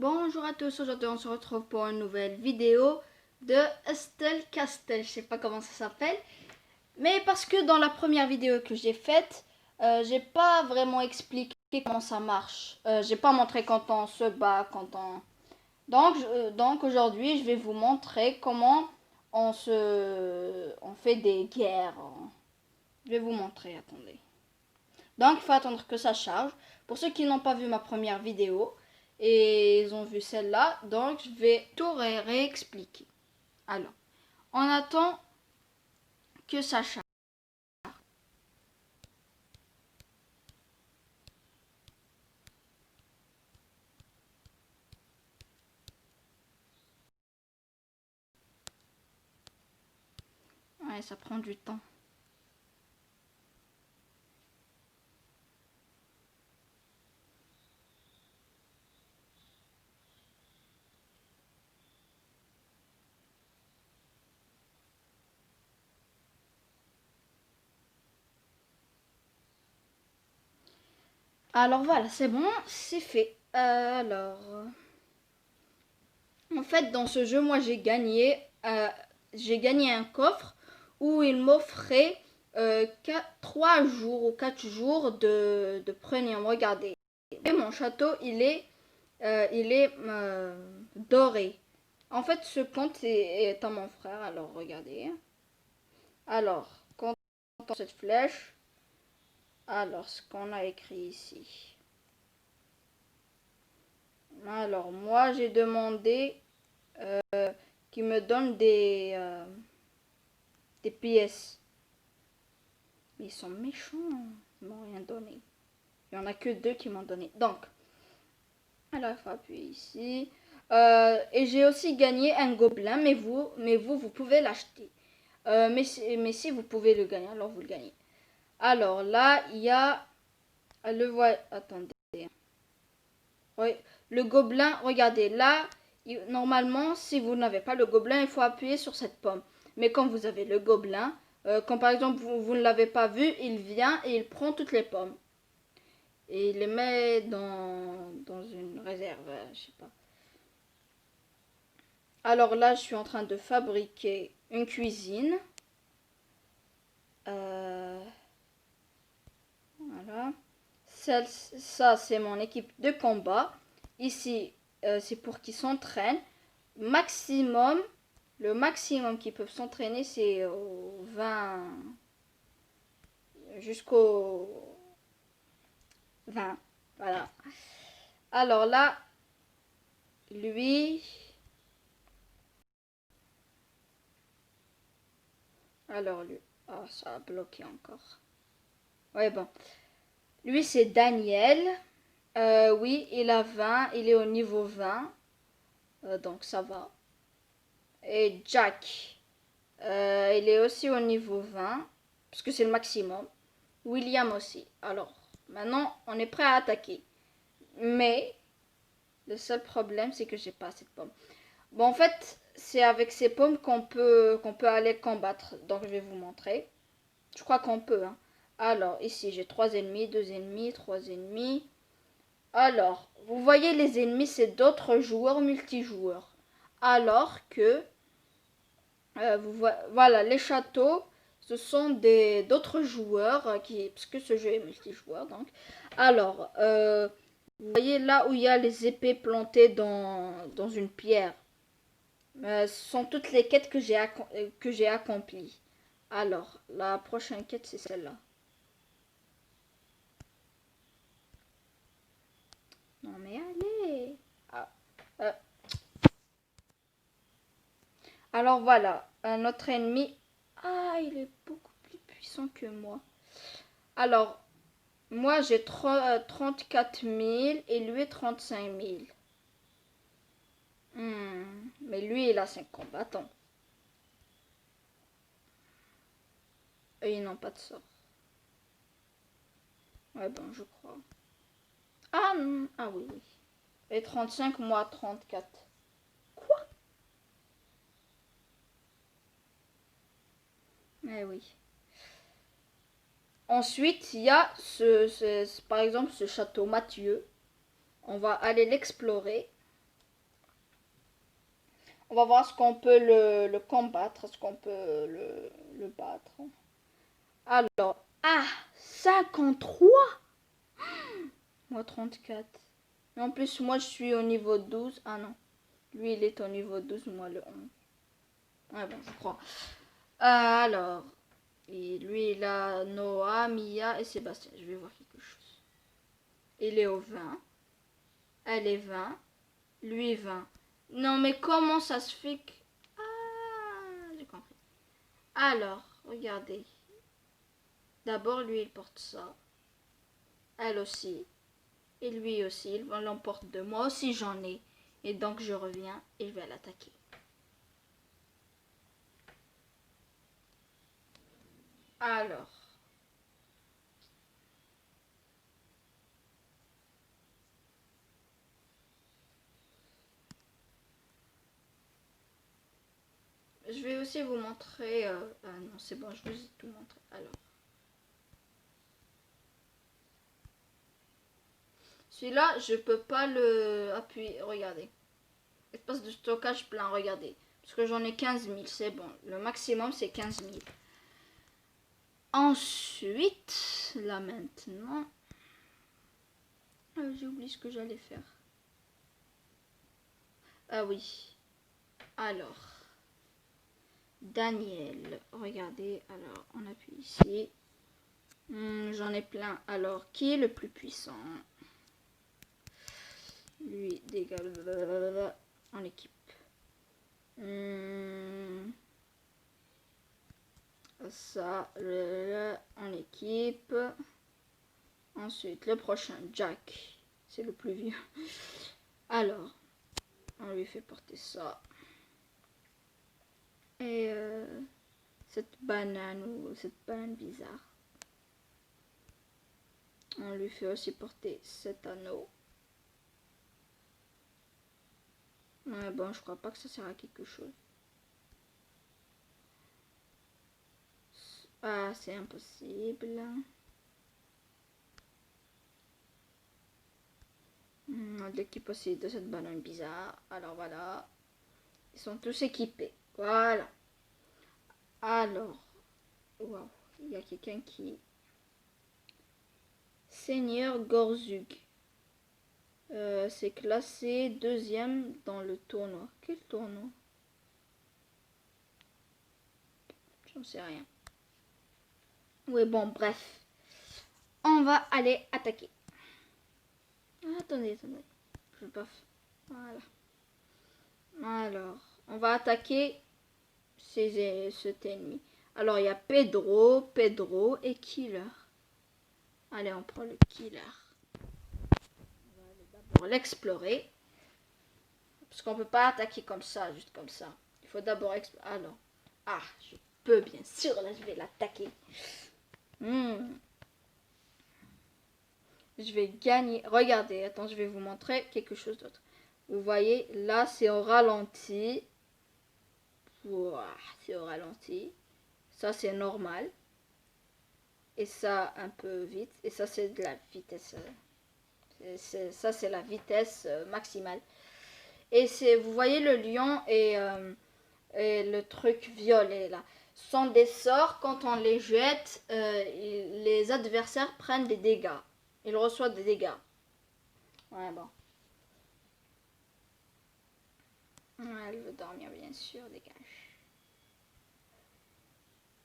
Bonjour à tous, aujourd'hui on se retrouve pour une nouvelle vidéo de Hustle Castle, je sais pas comment ça s'appelle, mais parce que dans la première vidéo que j'ai faite, j'ai pas vraiment expliqué comment ça marche, j'ai pas montré quand on se bat, donc aujourd'hui je vais vous montrer comment on fait des guerres, je vais vous montrer, attendez. Donc il faut attendre que ça charge. Pour ceux qui n'ont pas vu ma première vidéo et ils ont vu celle-là, donc je vais tout réexpliquer. Alors, on attend que ça charge. Ouais, ça prend du temps. Alors voilà, c'est bon, c'est fait. Alors, en fait, dans ce jeu, moi j'ai gagné un coffre où il m'offrait 3 jours ou 4 jours de premium. Regardez. Et mon château, il est doré. En fait, ce compte est à mon frère. Alors, regardez. Alors, quand on cette flèche, alors, ce qu'on a écrit ici. Alors, moi, j'ai demandé qu'il me donne des pièces. Mais ils sont méchants. Ils m'ont rien donné. Il n'y en a que 2 qui m'ont donné. Donc, alors, il faut appuyer ici. Et j'ai aussi gagné un gobelin, mais vous pouvez l'acheter. Mais si vous pouvez le gagner, alors vous le gagnez. Alors là, il y a attendez. Oui, le gobelin, regardez, là, normalement, si vous n'avez pas le gobelin, il faut appuyer sur cette pomme. Mais quand vous avez le gobelin, quand par exemple vous ne l'avez pas vu, il vient et il prend toutes les pommes. Et il les met dans une réserve, je sais pas. Alors là, je suis en train de fabriquer une cuisine. Voilà. Ça, c'est mon équipe de combat. Ici, c'est pour qu'ils s'entraînent. Maximum, le maximum qu'ils peuvent s'entraîner, c'est au 20 jusqu'au 20. Voilà. Alors là, lui. Alors lui. Oh, ça a bloqué encore. Ouais, bon. Lui, c'est Daniel. Oui, il a 20. Il est au niveau 20. Donc ça va. Et Jack. Il est aussi au niveau 20. Parce que c'est le maximum. William aussi. Alors, maintenant, on est prêt à attaquer. Mais, le seul problème, c'est que j'ai pas assez de pommes. Bon, en fait, c'est avec ces pommes qu'on peut aller combattre. Donc, je vais vous montrer. Je crois qu'on peut. Hein. Alors, ici, j'ai 3 ennemis, 2 ennemis, 3 ennemis. Alors, vous voyez les ennemis, c'est d'autres joueurs multijoueurs. Alors que, voilà, les châteaux, ce sont d'autres joueurs, parce que ce jeu est multijoueur. Donc. Alors, vous voyez là où il y a les épées plantées dans une pierre. Ce sont toutes les quêtes que j'ai accomplies. Alors, la prochaine quête, c'est celle-là. Non mais allez. Ah, euh. Alors voilà, notre ennemi. Ah, il est beaucoup plus puissant que moi. Alors, moi j'ai 34 000 et lui 35 000. Mais lui, il a 5 combattants. Et ils n'ont pas de sort. Ouais, bon, je crois. Ah, ah oui, oui. Et 35, moi 34. Quoi? Eh oui. Ensuite, il y a par exemple ce château Mathieu. On va aller l'explorer. On va voir ce qu'on peut le combattre, ce qu'on peut le battre. Alors, ah, 53. Moi 34. Et en plus, moi je suis au niveau 12. Ah non, lui il est au niveau 12, moi le 11. Ouais, bon, je crois. Alors, et lui il a Noah, Mia et Sébastien. Je vais voir quelque chose. Il est au 20. Elle est 20. Lui 20. Non, mais comment ça se fait que... Ah, j'ai compris. Alors, regardez. D'abord, lui, il porte ça. Elle aussi. Et lui aussi. Il l'emporte de moi aussi, j'en ai. Et donc, je reviens et je vais l'attaquer. Alors. Je vais aussi vous montrer... Ah non, c'est bon, je vous ai tout montré. Alors. Celui-là, je peux pas le appuyer. Regardez. Espace de stockage plein, regardez. Parce que j'en ai 15 000, c'est bon. Le maximum, c'est 15 000. Ensuite, là maintenant... j'ai oublié ce que j'allais faire. Ah oui. Alors. Daniel. Regardez. Alors, on appuie ici. J'en ai plein. Alors, qui est le plus puissant? Lui, dégâts en équipe. Ça, en équipe. Ensuite, le prochain, Jack. C'est le plus vieux. Alors, on lui fait porter ça. Et cette banane ou cette banane bizarre. On lui fait aussi porter cet anneau. Ouais, bon, je crois pas que ça sert à quelque chose. Ah, c'est impossible. L'équipe aussi de cette banane bizarre. Alors voilà. Ils sont tous équipés. Voilà. Alors. Waouh. Il y a quelqu'un qui... Seigneur Gorzug. C'est classé deuxième dans le tournoi. Quel tournoi? J'en sais rien. Oui, bon, bref. On va aller attaquer. Ah, attendez. Je veux pas... Voilà. Alors, on va attaquer cet ennemi. Alors, il y a Pedro et Killer. Allez, on prend le Killer. On va aller d'abord l'explorer. Parce qu'on peut pas attaquer comme ça, juste comme ça. Il faut d'abord explorer. Alors, je peux bien sûr, là, je vais l'attaquer. Je vais gagner. Regardez, attends, je vais vous montrer quelque chose d'autre. Vous voyez, là, c'est au ralenti. Wow, c'est au ralenti. Ça, c'est normal. Et ça, un peu vite. Et ça, c'est de la vitesse. Ça, c'est la vitesse maximale. Et vous voyez le lion et le truc violet, là. Ce sont des sorts, quand on les jette, les adversaires prennent des dégâts. Ils reçoivent des dégâts. Ouais, bon. Elle veut dormir, bien sûr, dégage.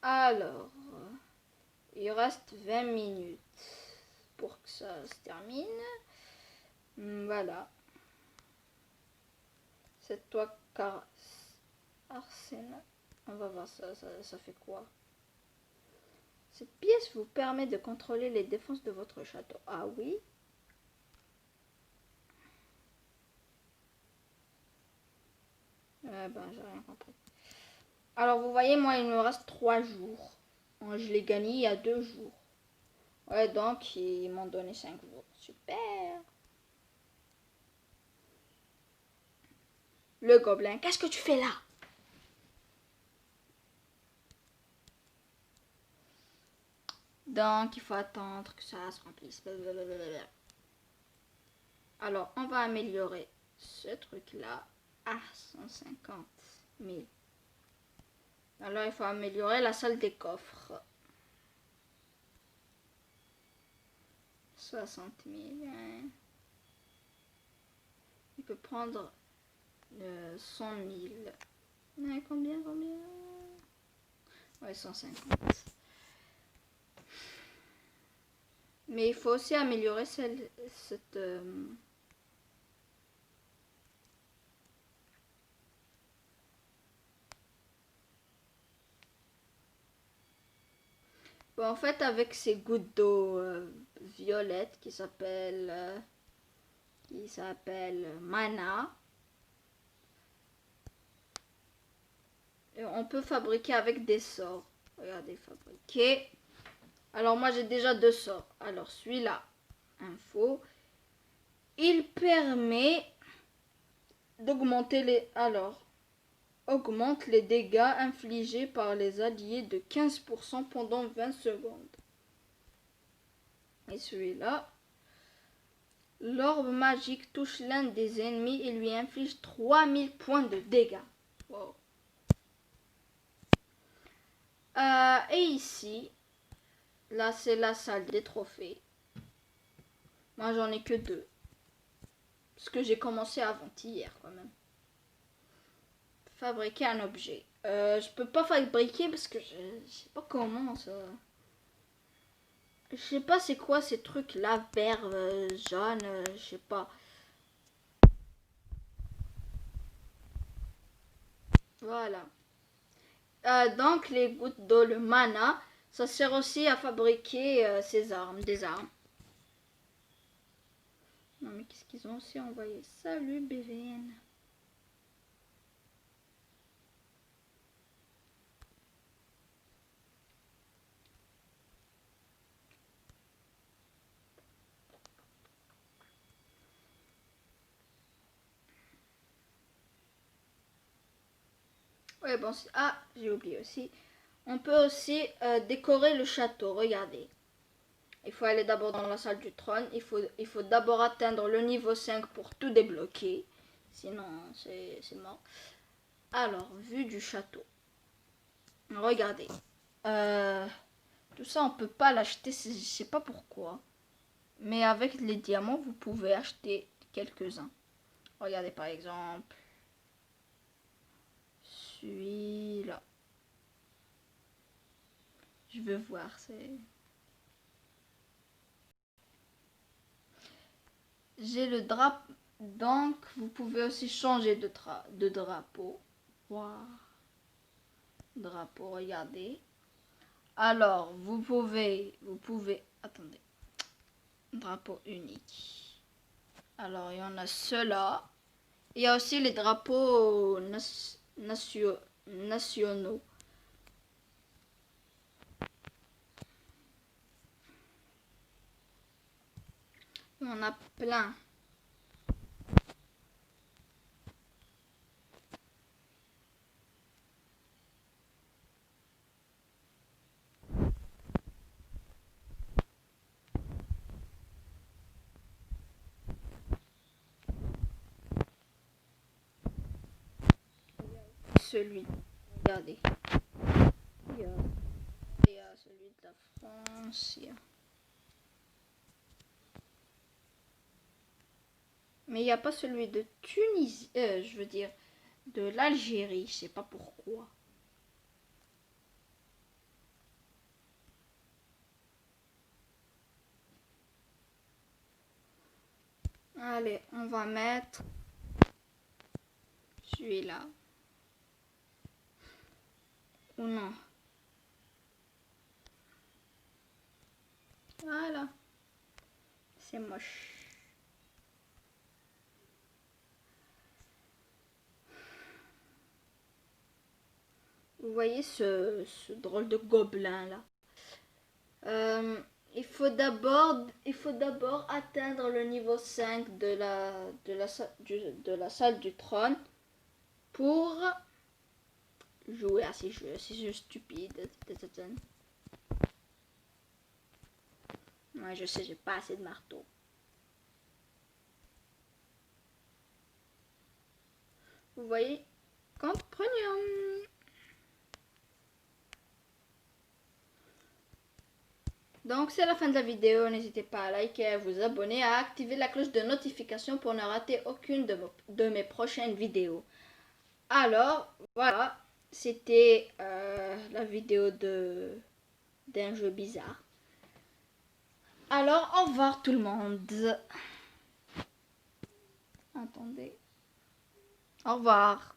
Alors, il reste 20 minutes pour que ça se termine. Voilà. C'est toi, Arsène. On va voir ça fait quoi? Cette pièce vous permet de contrôler les défenses de votre château. Ah oui. J'ai rien compris. Alors, vous voyez, moi, il me reste 3 jours. Je l'ai gagné il y a 2 jours. Ouais, donc, ils m'ont donné 5 jours. Super. Le gobelin, qu'est-ce que tu fais là? Donc, il faut attendre que ça se remplisse. Alors, on va améliorer ce truc-là. Ah, 150 000. Alors, il faut améliorer la salle des coffres. 60 000. Hein. Il peut prendre 100 000. Ouais, combien? Ouais, 150. Mais il faut aussi améliorer cette... Bon, en fait, avec ces gouttes d'eau violettes qui s'appellent mana, on peut fabriquer avec des sorts. Regardez, fabriquer. Alors moi j'ai déjà 2 sorts. Alors celui-là, info, il permet d'augmenter les... Alors, augmente les dégâts infligés par les alliés de 15% pendant 20 secondes. Et celui-là, l'orbe magique touche l'un des ennemis et lui inflige 3000 points de dégâts. Wow. Et ici, là c'est la salle des trophées. Moi j'en ai que 2. Parce que j'ai commencé avant-hier quand même. Fabriquer un objet. Je peux pas fabriquer parce que je sais pas comment ça... Je sais pas c'est quoi ces trucs là, vert, jaune, je sais pas. Voilà. Donc les gouttes d'eau, le mana, ça sert aussi à fabriquer ces armes, des armes. Non mais qu'est-ce qu'ils ont aussi envoyé? Salut BVN. Ouais bon, ah j'ai oublié aussi. On peut aussi décorer le château, regardez. Il faut aller d'abord dans la salle du trône. Il faut d'abord atteindre le niveau 5 pour tout débloquer. Sinon, c'est mort. Alors, vue du château. Regardez. Euh, tout ça, on peut pas l'acheter. Je sais pas pourquoi. Mais avec les diamants, vous pouvez acheter quelques-uns. Regardez par exemple. Celui-là. Je veux voir. J'ai le drapeau. Donc, vous pouvez aussi changer de drapeau. Wow. Drapeau, regardez. Alors, attendez, drapeau unique. Alors, il y en a ceux-là. Il y a aussi les drapeaux nationaux. Il y en a plein. Celui, regardez. Il y a celui de la France. Mais il n'y a pas celui de Tunisie. Je veux dire, de l'Algérie. Je sais pas pourquoi. Allez, on va mettre celui-là. Ou non. Voilà. C'est moche. Vous voyez ce drôle de gobelin là. Il faut d'abord atteindre le niveau 5 de la salle du trône pour jouer à ces jeux stupides. Ouais, je sais, j'ai pas assez de marteau. Vous voyez, compte premium. Donc c'est la fin de la vidéo, n'hésitez pas à liker, à vous abonner, à activer la cloche de notification pour ne rater aucune de mes prochaines vidéos. Alors voilà, c'était la vidéo d'un jeu bizarre. Alors au revoir tout le monde. Attendez. Au revoir.